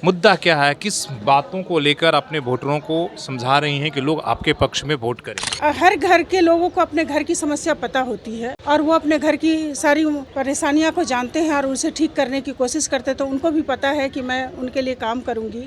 मुद्दा क्या है, किस बातों को लेकर अपने वोटरों को समझा रही हैं कि लोग आपके पक्ष में वोट करें? हर घर के लोगों को अपने घर की समस्या पता होती है और वो अपने घर की सारी परेशानियां को जानते हैं और उसे ठीक करने की कोशिश करते हैं। तो उनको भी पता है कि मैं उनके लिए काम करूंगी,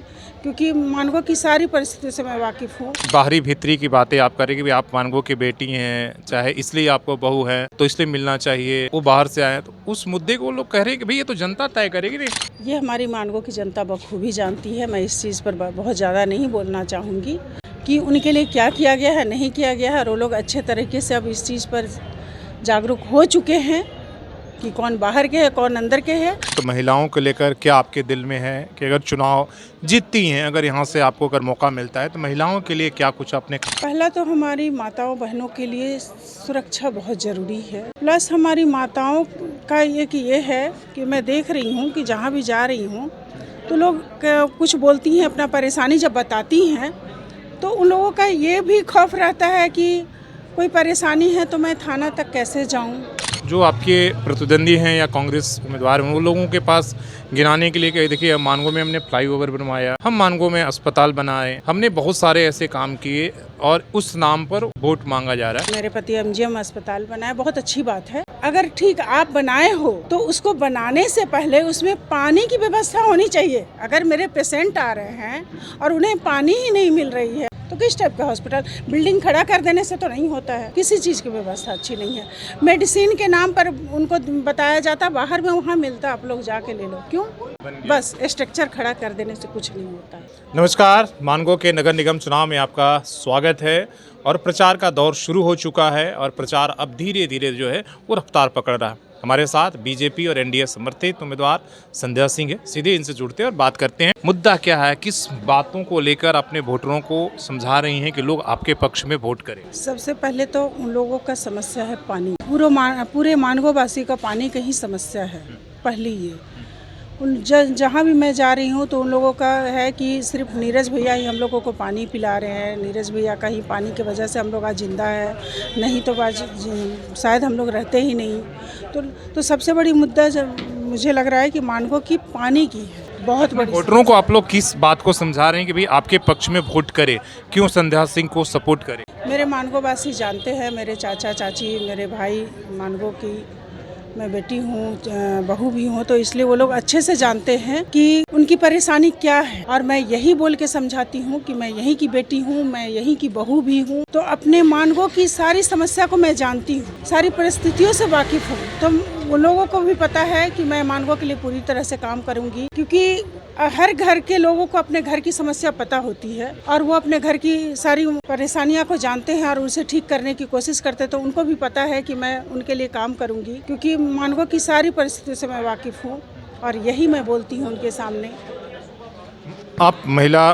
क्योंकि मानगो की सारी परिस्थितियों से मैं वाकिफ हूँ। बाहरी भीतरी की बातें आप करेंगे भी, आप मानगो की बेटी हैं, चाहे इसलिए आपको बहू है तो इसलिए मिलना चाहिए, वो बाहर से आए, तो उस मुद्दे को लोग कह रहे हैं कि भाई ये तो जनता तय करेगी। नहीं, ये हमारी मानगो की जनता बखूबी जानती है। मैं इस चीज़ पर बहुत ज़्यादा नहीं बोलना चाहूँगी कि उनके लिए क्या किया गया है, नहीं किया गया है। और वो लोग अच्छे तरीके से अब इस चीज़ पर जागरूक हो चुके हैं कि कौन बाहर के है, कौन अंदर के है। तो महिलाओं को लेकर क्या आपके दिल में है कि अगर चुनाव जीतती हैं, अगर यहाँ से आपको अगर मौका मिलता है तो महिलाओं के लिए क्या कुछ अपने? पहला तो हमारी माताओं बहनों के लिए सुरक्षा बहुत ज़रूरी है। प्लस हमारी माताओं का ये है कि मैं देख रही हूँ कि जहाँ भी जा रही हूँ तो लोग कुछ बोलती हैं, अपना परेशानी जब बताती हैं तो उन लोगों का ये भी खौफ रहता है कि कोई परेशानी है तो मैं थाना तक कैसे जाऊँ। जो आपके प्रतिद्वंदी हैं या कांग्रेस उम्मीदवार हैं, वो लोगों के पास गिनाने के लिए कि देखिए मानगो में हमने फ्लाईओवर बनवाया, हम मानगो में अस्पताल बनाए, हमने बहुत सारे ऐसे काम किए और उस नाम पर वोट मांगा जा रहा है। मेरे पति एमजीएम अस्पताल बनाया, बहुत अच्छी बात है। अगर ठीक आप बनाए हो तो उसको बनाने से पहले उसमें पानी की व्यवस्था होनी चाहिए। अगर मेरे पेशेंट आ रहे हैं और उन्हें पानी ही नहीं मिल रही है तो किस टाइप का हॉस्पिटल? बिल्डिंग खड़ा कर देने से तो नहीं होता है। किसी चीज़ की व्यवस्था अच्छी नहीं है। मेडिसिन के नाम पर उनको बताया जाता बाहर में वहाँ मिलता, आप लोग जाके ले लो। क्यों? बस स्ट्रक्चर खड़ा कर देने से कुछ नहीं होता है। नमस्कार, मानगो के नगर निगम चुनाव में आपका स्वागत है और प्रचार का दौर शुरू हो चुका है और प्रचार अब धीरे धीरे जो है वो रफ्तार पकड़ रहा है। हमारे साथ बीजेपी और एनडीए समर्थित उम्मीदवार संध्या सिंह है। सीधे इनसे जुड़ते हैं और बात करते हैं। मुद्दा क्या है, किस बातों को लेकर अपने वोटरों को समझा रही हैं कि लोग आपके पक्ष में वोट करें? सबसे पहले तो उन लोगों का समस्या है पानी। पूरे मानगोवासी का पानी की ही समस्या है। पहली ये जहाँ भी मैं जा रही हूँ तो उन लोगों का है कि सिर्फ नीरज भैया ही हम लोगों को पानी पिला रहे हैं। नीरज भैया का ही पानी की वजह से हम लोग आज जिंदा है, नहीं तो आज शायद हम लोग रहते ही नहीं। तो सबसे बड़ी मुद्दा मुझे लग रहा है कि मानगो की पानी की है। बहुत बड़ी वोटरों को आप लोग किस बात को समझा रहे हैं कि भाई आपके पक्ष में वोट करें, क्यों संध्या सिंह को सपोर्ट करें? मेरे मानगोवासी जानते हैं, मेरे चाचा चाची, मेरे भाई मानगो की मैं बेटी हूँ, बहू भी हूँ, तो इसलिए वो लोग अच्छे से जानते हैं कि उनकी परेशानी क्या है। और मैं यही बोल के समझाती हूँ कि मैं यहीं की बेटी हूँ, मैं यहीं की बहू भी हूँ, तो अपने मानगो की सारी समस्या को मैं जानती हूँ, सारी परिस्थितियों से वाकिफ हूँ। तो उन लोगों को भी पता है कि मैं मानगो के लिए पूरी तरह से काम करूँगी, क्योंकि हर घर के लोगों को अपने घर की समस्या पता होती है और वो अपने घर की सारी परेशानियां को जानते हैं और उसे ठीक करने की कोशिश करते हैं। तो उनको भी पता है कि मैं उनके लिए काम करूंगी, क्योंकि मानगो की सारी परिस्थितियों से मैं वाकिफ हूँ और यही मैं बोलती हूँ उनके सामने। आप महिला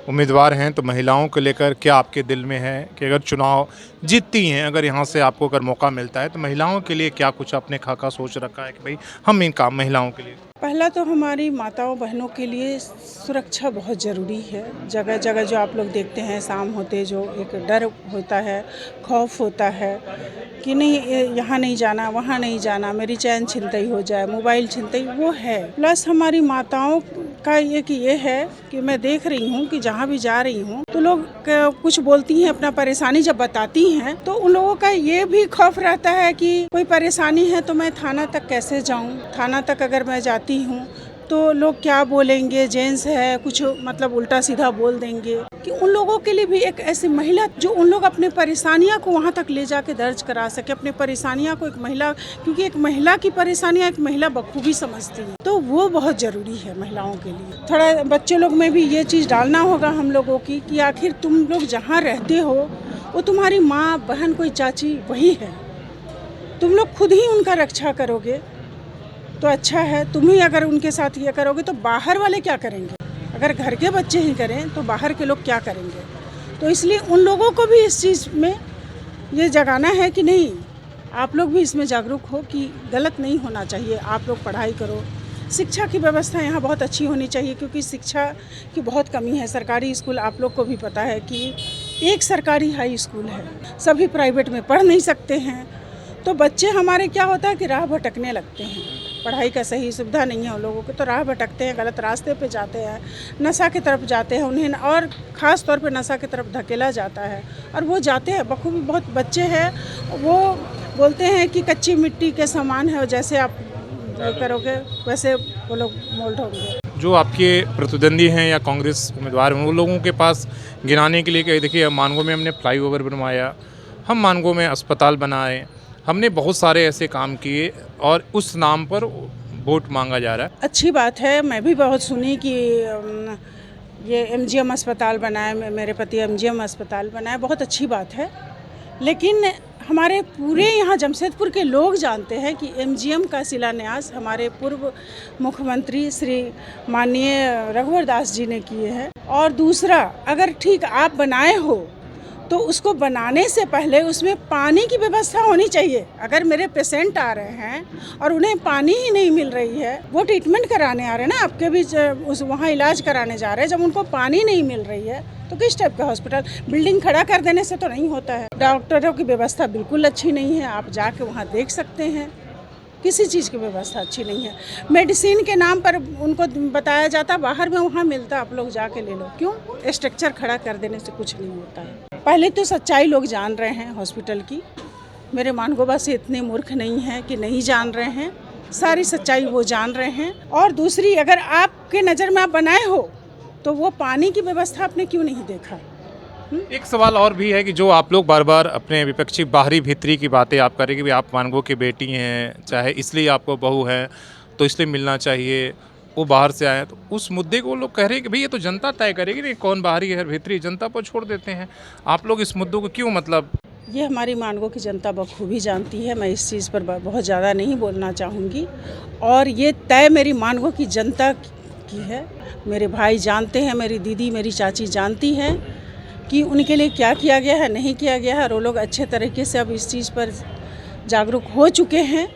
उम्मीदवार हैं तो महिलाओं को लेकर क्या आपके दिल में है कि अगर चुनाव जीतती हैं, अगर यहाँ से आपको अगर मौका मिलता है तो महिलाओं के लिए क्या कुछ आपने खाका सोच रखा है कि भाई हम इन काम महिलाओं के लिए? पहला तो हमारी माताओं बहनों के लिए सुरक्षा बहुत ज़रूरी है। जगह जगह जो आप लोग देखते हैं शाम होते जो एक डर होता है, खौफ होता है कि नहीं यहाँ नहीं जाना, वहाँ नहीं जाना, मेरी चैन छिनतई हो जाए, मोबाइल छिनतई, वो है। प्लस हमारी माताओं का ये है कि मैं देख रही हूँ कि जहाँ भी जा रही हूँ तो लोग कुछ बोलती हैं, अपना परेशानी जब बताती हैं तो उन लोगों का ये भी खौफ रहता है कि कोई परेशानी है तो मैं थाना तक कैसे जाऊँ। थाना तक अगर मैं जाती हूँ तो लोग क्या बोलेंगे, जेंट्स है, कुछ मतलब उल्टा सीधा बोल देंगे। कि उन लोगों के लिए भी एक ऐसी महिला जो उन लोग अपने परेशानियां को वहां तक ले जाके दर्ज करा सके, अपने परेशानियां को एक महिला, क्योंकि एक महिला की परेशानियां एक महिला बखूबी समझती है, तो वो बहुत ज़रूरी है महिलाओं के लिए। थोड़ा बच्चे लोग में भी ये चीज़ डालना होगा हम लोगों की कि आखिर तुम लोग जहाँ रहते हो वो तुम्हारी माँ, बहन, कोई चाची वही है। तुम लोग खुद ही उनका रक्षा करोगे तो अच्छा है। तुम ही अगर उनके साथ ये करोगे तो बाहर वाले क्या करेंगे? अगर घर के बच्चे ही करें तो बाहर के लोग क्या करेंगे? तो इसलिए उन लोगों को भी इस चीज़ में ये जगाना है कि नहीं, आप लोग भी इसमें जागरूक हो कि गलत नहीं होना चाहिए। आप लोग पढ़ाई करो, शिक्षा की व्यवस्था यहाँ बहुत अच्छी होनी चाहिए, क्योंकि शिक्षा की बहुत कमी है। सरकारी स्कूल आप लोग को भी पता है कि एक सरकारी हाई स्कूल है, सभी प्राइवेट में पढ़ नहीं सकते हैं। तो बच्चे हमारे क्या होता है कि राह भटकने लगते हैं। पढ़ाई का सही सुविधा नहीं है उन लोगों को, तो राह भटकते हैं, गलत रास्ते पे जाते हैं, नशा की तरफ जाते हैं, उन्हें और ख़ास तौर पे नशा की तरफ धकेला जाता है और वो जाते हैं बखूबी। बहुत बच्चे हैं वो बोलते हैं कि कच्ची मिट्टी के समान है और जैसे आप करोगे वैसे वो लोग मोल्ड होंगे। जो आपके प्रतिद्वंदी हैं या कांग्रेस उम्मीदवार हैं, वो लोगों के पास गिनाने के लिए कि देखिए मानगो में हमने फ्लाईओवर बनवाया, हम मानगो में अस्पताल बनाए, हमने बहुत सारे ऐसे काम किए और उस नाम पर वोट मांगा जा रहा है। अच्छी बात है, मैं भी बहुत सुनी कि ये एमजीएम अस्पताल बनाए, मेरे पति एमजीएम अस्पताल बनाए, बहुत अच्छी बात है। लेकिन हमारे पूरे यहाँ जमशेदपुर के लोग जानते हैं कि एमजीएम का शिलान्यास हमारे पूर्व मुख्यमंत्री श्री माननीय रघुवर दास जी ने किए हैं। और दूसरा, अगर ठीक आप बनाए हो तो उसको बनाने से पहले उसमें पानी की व्यवस्था होनी चाहिए। अगर मेरे पेशेंट आ रहे हैं और उन्हें पानी ही नहीं मिल रही है, वो ट्रीटमेंट कराने आ रहे हैं ना, आपके भी उस वहाँ इलाज कराने जा रहे हैं, जब उनको पानी नहीं मिल रही है तो किस टाइप का हॉस्पिटल? बिल्डिंग खड़ा कर देने से तो नहीं होता है। डॉक्टरों की व्यवस्था बिल्कुल अच्छी नहीं है, आप जाके वहाँ देख सकते हैं, किसी चीज़ की व्यवस्था अच्छी नहीं है। मेडिसिन के नाम पर उनको बताया जाता बाहर में वहाँ मिलता, आप लोग जाके ले लो। क्यों? स्ट्रक्चर खड़ा कर देने से कुछ नहीं होता है। पहले तो सच्चाई लोग जान रहे हैं हॉस्पिटल की, मेरे मानगोवासी इतने मूर्ख नहीं हैं कि नहीं जान रहे हैं, सारी सच्चाई वो जान रहे हैं। और दूसरी, अगर आपके नज़र में आप बनाए हो तो वो पानी की व्यवस्था आपने क्यों नहीं देखा? एक सवाल और भी है कि जो आप लोग बार बार अपने विपक्षी बाहरी भीतरी की बातें आप करें कि भाई आप मानगो की बेटी हैं, चाहे इसलिए आपको बहू है तो इसलिए मिलना चाहिए, वो बाहर से आए, तो उस मुद्दे को लोग कह रहे हैं कि भाई ये तो जनता तय करेगी, नहीं कौन बाहरी है भीतरी, जनता पर छोड़ देते हैं। आप लोग इस मुद्दों को क्यों मतलब? ये हमारी मानगो की जनता बखूबी जानती है, मैं इस चीज़ पर बहुत ज़्यादा नहीं बोलना चाहूँगी। और ये तय मेरी मानगो की जनता की है। मेरे भाई जानते हैं, मेरी दीदी मेरी चाची जानती हैं कि उनके लिए क्या किया गया है, नहीं किया गया है, और वो लोग अच्छे तरीके से अब इस चीज़ पर जागरूक हो चुके हैं।